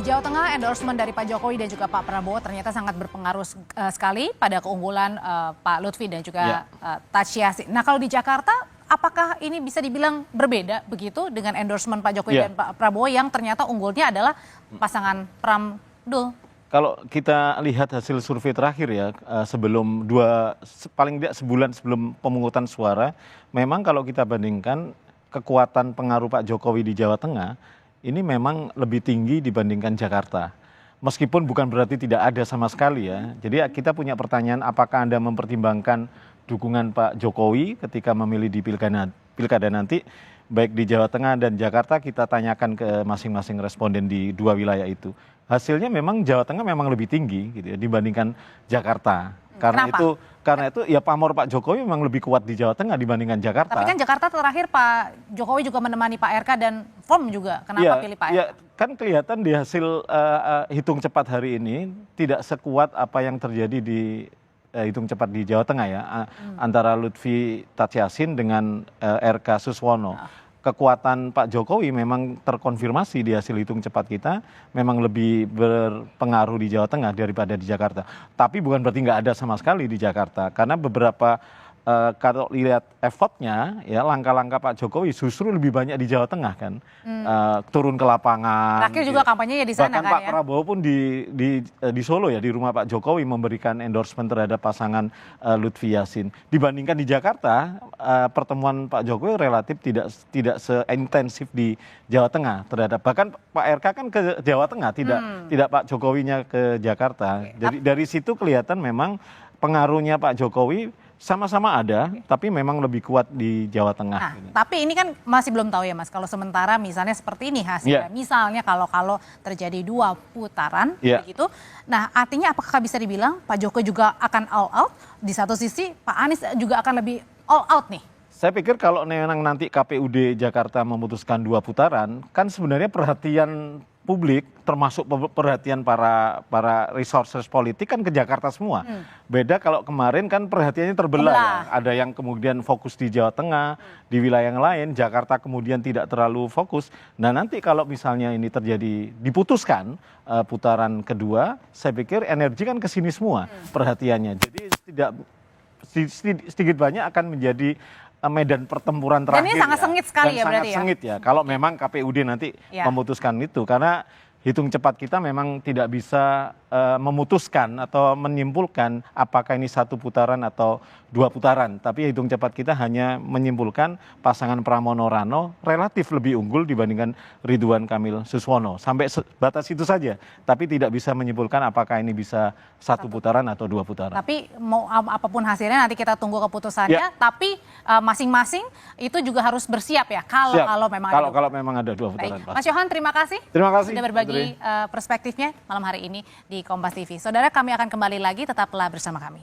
Jawa Tengah, endorsement dari Pak Jokowi dan juga Pak Prabowo ternyata sangat berpengaruh sekali pada keunggulan Pak Lutfi dan juga Taj Yassin. Nah, kalau di Jakarta, apakah ini bisa dibilang berbeda begitu dengan endorsement Pak Jokowi dan Pak Prabowo yang ternyata unggulnya adalah pasangan Pram-Dul? Kalau kita lihat hasil survei terakhir ya, sebelum paling tidak sebulan sebelum pemungutan suara, memang kalau kita bandingkan kekuatan pengaruh Pak Jokowi di Jawa Tengah, ini memang lebih tinggi dibandingkan Jakarta. Meskipun bukan berarti tidak ada sama sekali ya. Jadi kita punya pertanyaan, apakah Anda mempertimbangkan dukungan Pak Jokowi ketika memilih di pilkada nanti, baik di Jawa Tengah dan Jakarta. Kita tanyakan ke masing-masing responden di dua wilayah itu. Hasilnya memang Jawa Tengah memang lebih tinggi gitu ya, dibandingkan Jakarta. Karena itu ya pamor Pak Jokowi memang lebih kuat di Jawa Tengah dibandingkan Jakarta. Tapi kan Jakarta terakhir Pak Jokowi juga menemani Pak RK dan FOM juga. Kenapa pilih Pak RK? Ya, kan kelihatan di hasil hitung cepat hari ini tidak sekuat apa yang terjadi di hitung cepat di Jawa Tengah ya, antara Lutfi Taj Yassin dengan RK Suswono. Kekuatan Pak Jokowi memang terkonfirmasi di hasil hitung cepat kita, memang lebih berpengaruh di Jawa Tengah daripada di Jakarta. Tapi bukan berarti nggak ada sama sekali di Jakarta, karena beberapa kalau lihat effortnya ya, langkah-langkah Pak Jokowi justru lebih banyak di Jawa Tengah kan, turun ke lapangan. Terakhir juga kampanyenya di sana. Bahkan kan Pak ya? Prabowo pun di Solo ya, di rumah Pak Jokowi memberikan endorsement terhadap pasangan Lutfi Yassin. Dibandingkan di Jakarta, pertemuan Pak Jokowi relatif tidak seintensif di Jawa Tengah terhadap, bahkan Pak RK kan ke Jawa Tengah, tidak Pak Jokowinya ke Jakarta. Jadi dari situ kelihatan memang pengaruhnya Pak Jokowi sama-sama ada, tapi memang lebih kuat di Jawa Tengah. Nah, tapi ini kan masih belum tahu ya Mas, kalau sementara misalnya seperti ini hasilnya, misalnya kalau terjadi 2 putaran begitu, nah artinya apakah bisa dibilang Pak Jokowi juga akan all out, di satu sisi Pak Anies juga akan lebih all out nih? Saya pikir kalau nanti KPUD Jakarta memutuskan 2 putaran, kan sebenarnya perhatian publik, termasuk perhatian para resources politik kan ke Jakarta semua. Beda kalau kemarin kan perhatiannya terbelah ya. Ada yang kemudian fokus di Jawa Tengah, di wilayah yang lain, Jakarta kemudian tidak terlalu fokus. Nah nanti kalau misalnya ini terjadi, diputuskan putaran kedua, saya pikir energi kan ke sini semua perhatiannya. Jadi sedikit banyak akan menjadi medan pertempuran terakhir. Dan ini sangat sengit sekali ya berarti ya? Sangat sengit ya, kalau memang KPUD nanti memutuskan itu. Karena hitung cepat kita memang tidak bisa memutuskan atau menyimpulkan apakah ini 1 putaran atau 2 putaran. Tapi hitung cepat kita hanya menyimpulkan pasangan Pramono Rano relatif lebih unggul dibandingkan Ridwan Kamil Suswono. Sampai batas itu saja. Tapi tidak bisa menyimpulkan apakah ini bisa 1 putaran atau 2 putaran. Tapi mau apapun hasilnya nanti kita tunggu keputusannya. Tapi masing-masing itu juga harus bersiap ya kalau memang ada 2 putaran. Baik. Mas Yohan, terima kasih. Terima kasih sudah berbagi perspektifnya malam hari ini di Kompas TV. Saudara, kami akan kembali lagi, tetaplah bersama kami.